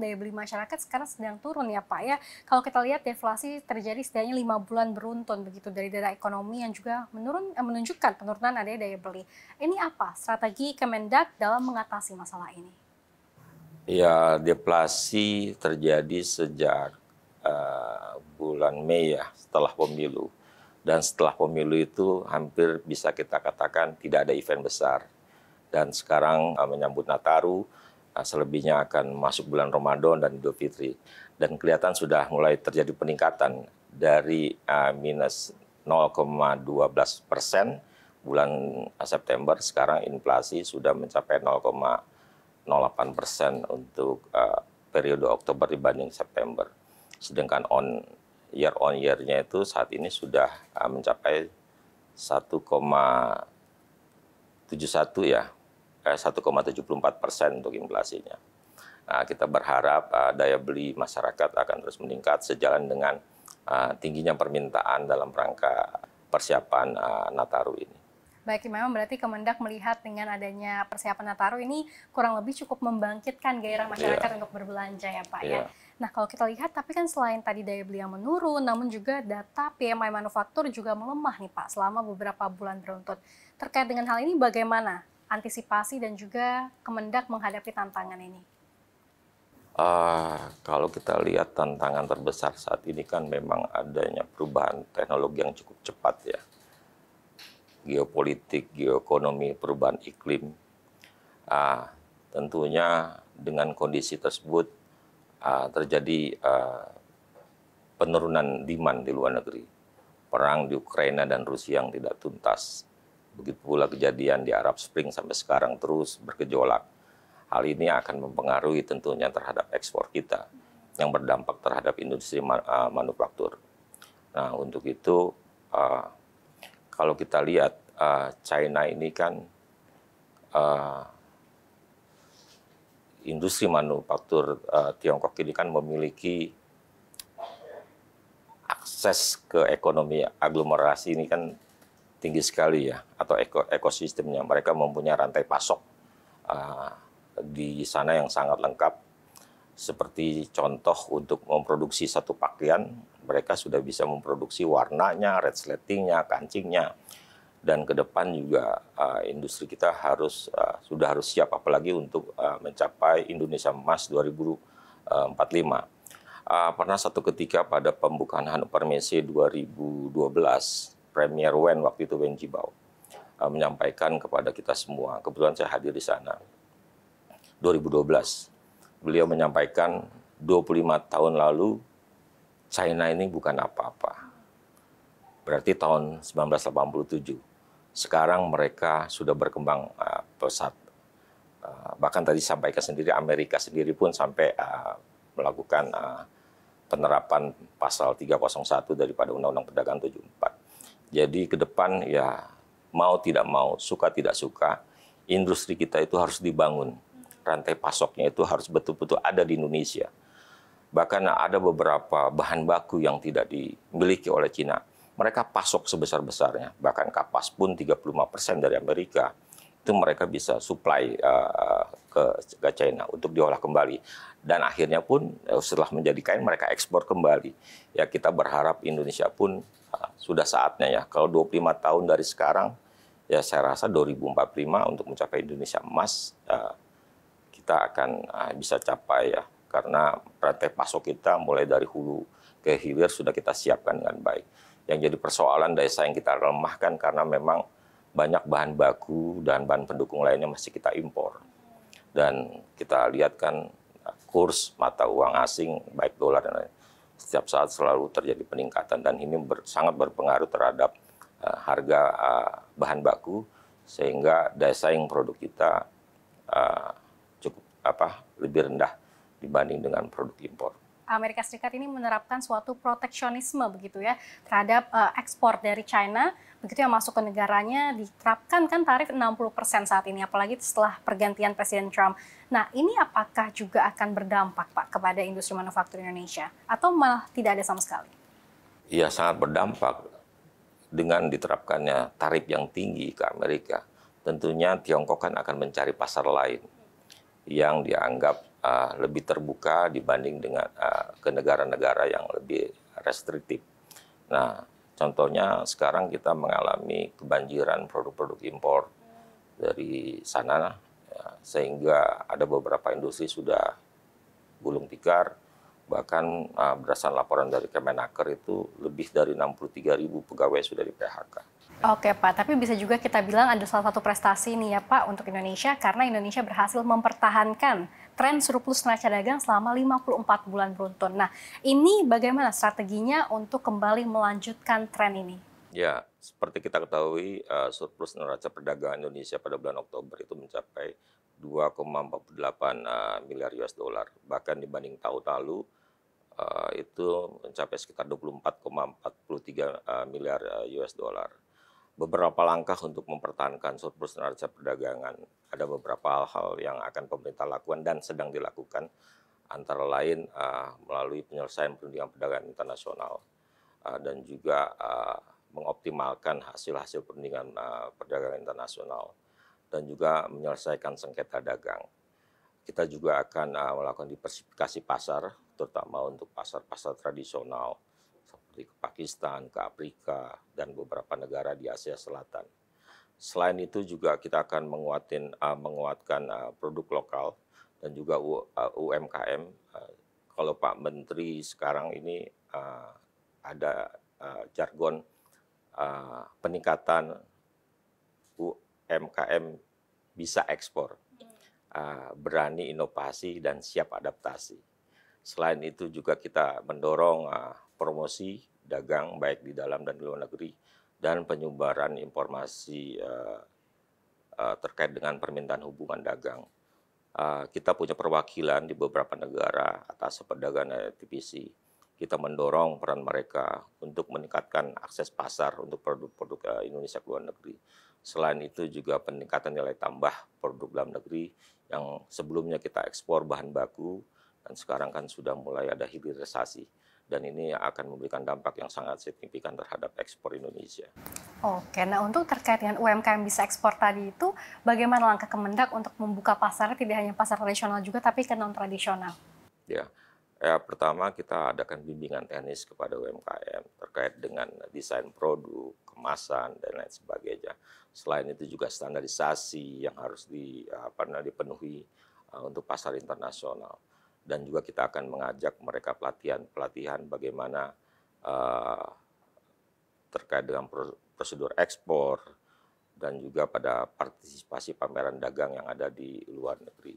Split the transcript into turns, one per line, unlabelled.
daya beli masyarakat sekarang sedang turun ya Pak ya. Kalau kita lihat deflasi terjadi setidaknya 5 bulan beruntun begitu dari data ekonomi yang juga menunjukkan penurunan adanya daya beli. Ini apa strategi Kemendak dalam mengatasi masalah ini?
Ya, deflasi terjadi sejak bulan Mei ya, setelah pemilu. Dan setelah pemilu itu hampir bisa kita katakan tidak ada event besar. Dan sekarang menyambut Nataru, selebihnya akan masuk bulan Ramadan dan Idul Fitri. Dan kelihatan sudah mulai terjadi peningkatan dari minus 0,12% bulan September, sekarang inflasi sudah mencapai 0,08% untuk periode Oktober dibanding September. Sedangkan on year-nya itu saat ini sudah mencapai 1,71 ya, 1,74% untuk inflasinya. Nah, kita berharap daya beli masyarakat akan terus meningkat sejalan dengan tingginya permintaan dalam rangka persiapan Nataru ini.
Baik, memang berarti Kemendak melihat dengan adanya persiapan Nataru ini kurang lebih cukup membangkitkan gairah masyarakat untuk berbelanja ya Pak ya. Nah kalau kita lihat tapi kan selain tadi daya beli yang menurun, namun juga data PMI manufaktur juga melemah nih Pak selama beberapa bulan beruntun. Terkait dengan hal ini bagaimana antisipasi dan juga Kemendak menghadapi tantangan ini?
Kalau kita lihat tantangan terbesar saat ini kan memang adanya perubahan teknologi yang cukup cepat ya. Geopolitik, geoekonomi, perubahan iklim. Tentunya dengan kondisi tersebut terjadi penurunan demand di luar negeri. Perang di Ukraina dan Rusia yang tidak tuntas. Begitu pula kejadian di Arab Spring sampai sekarang terus bergejolak. Hal ini akan mempengaruhi tentunya terhadap ekspor kita yang berdampak terhadap industri manufaktur. Nah, untuk itu kalau kita lihat China ini kan industri manufaktur Tiongkok ini kan memiliki akses ke ekonomi aglomerasi ini kan tinggi sekali ya, atau ekosistemnya. Mereka mempunyai rantai pasok di sana yang sangat lengkap. Seperti contoh untuk memproduksi satu pakaian, mereka sudah bisa memproduksi warnanya, resletingnya, kancingnya. Dan ke depan juga industri kita sudah harus siap, apalagi untuk mencapai Indonesia Emas 2045. Pernah satu ketika pada pembukaan Hannover Messe 2012, Premier Wen waktu itu Wen Jiabao menyampaikan kepada kita semua, kebetulan saya hadir di sana, 2012. Beliau menyampaikan 25 tahun lalu China ini bukan apa-apa. Berarti tahun 1987. Sekarang mereka sudah berkembang pesat. Bahkan tadi sampaikan sendiri, Amerika sendiri pun sampai melakukan penerapan pasal 301 daripada Undang-Undang Perdagangan 74. Jadi ke depan ya mau tidak mau, suka tidak suka, industri kita itu harus dibangun. Rantai pasoknya itu harus betul-betul ada di Indonesia. Bahkan ada beberapa bahan baku yang tidak dimiliki oleh Cina. Mereka pasok sebesar-besarnya. Bahkan kapas pun 35% dari Amerika. Itu mereka bisa supply ke China untuk diolah kembali. Dan akhirnya pun setelah menjadi kain mereka ekspor kembali. Ya kita berharap Indonesia pun sudah saatnya ya. Kalau 25 tahun dari sekarang, ya saya rasa 2045 untuk mencapai Indonesia Emas, kita akan bisa capai ya, karena rantai pasok kita mulai dari hulu ke hilir sudah kita siapkan dengan baik. Yang jadi persoalan daya saing kita lemahkan karena memang banyak bahan baku dan bahan pendukung lainnya masih kita impor. Dan kita lihat kan kurs mata uang asing baik dolar dan lain, setiap saat selalu terjadi peningkatan dan ini sangat berpengaruh terhadap harga bahan baku sehingga daya saing produk kita lebih rendah dibanding dengan produk impor.
Amerika Serikat ini menerapkan suatu proteksionisme begitu ya terhadap ekspor dari China, begitu yang masuk ke negaranya diterapkan kan tarif 60% saat ini, apalagi setelah pergantian Presiden Trump. Nah ini apakah juga akan berdampak Pak kepada industri manufaktur Indonesia atau malah tidak ada sama sekali?
Iya sangat berdampak dengan diterapkannya tarif yang tinggi ke Amerika. Tentunya Tiongkok kan akan mencari pasar lain yang dianggap lebih terbuka dibanding dengan ke negara-negara yang lebih restriktif. Nah, contohnya sekarang kita mengalami kebanjiran produk-produk impor dari sana, ya, sehingga ada beberapa industri sudah gulung tikar. Bahkan berdasarkan laporan dari Kemenaker itu lebih dari 63.000 pegawai sudah di PHK.
Oke Pak, tapi bisa juga kita bilang ada salah satu prestasi nih ya Pak untuk Indonesia karena Indonesia berhasil mempertahankan tren surplus neraca dagang selama 54 bulan beruntun. Nah, ini bagaimana strateginya untuk kembali melanjutkan tren ini?
Ya, seperti kita ketahui, surplus neraca perdagangan Indonesia pada bulan Oktober itu mencapai 2,48 miliar US dollar. Bahkan dibanding tahun lalu, itu mencapai sekitar 24,43 miliar US dollar. Beberapa langkah untuk mempertahankan surplus neraca perdagangan. Ada beberapa hal-hal yang akan pemerintah lakukan dan sedang dilakukan, antara lain melalui penyelesaian perundingan perdagangan internasional dan juga mengoptimalkan hasil-hasil perundingan perdagangan internasional dan juga menyelesaikan sengketa dagang. Kita juga akan melakukan diversifikasi pasar, terutama untuk pasar-pasar tradisional seperti ke Pakistan, ke Afrika, dan beberapa negara di Asia Selatan. Selain itu juga kita akan menguatkan produk lokal dan juga UMKM. Kalau Pak Menteri sekarang ini ada jargon peningkatan UMKM bisa ekspor, berani inovasi dan siap adaptasi. Selain itu juga kita mendorong promosi dagang baik di dalam dan di luar negeri dan penyebaran informasi terkait dengan permintaan hubungan dagang. Kita punya perwakilan di beberapa negara atas perdagangan TPC. Kita mendorong peran mereka untuk meningkatkan akses pasar untuk produk-produk Indonesia ke luar negeri. Selain itu juga peningkatan nilai tambah produk dalam negeri yang sebelumnya kita ekspor bahan baku dan sekarang kan sudah mulai ada hilirisasi. Dan ini akan memberikan dampak yang sangat signifikan terhadap ekspor Indonesia.
Oke, nah untuk terkait dengan UMKM bisa ekspor tadi itu, bagaimana langkah Kemendak untuk membuka pasarnya tidak hanya pasar tradisional juga, tapi ke non-tradisional?
Ya, pertama kita adakan bimbingan teknis kepada UMKM terkait dengan desain produk, kemasan, dan lain sebagainya. Selain itu juga standarisasi yang harus dipenuhi untuk pasar internasional. Dan juga kita akan mengajak mereka pelatihan bagaimana terkait dengan prosedur ekspor dan juga pada partisipasi pameran dagang yang ada di luar negeri.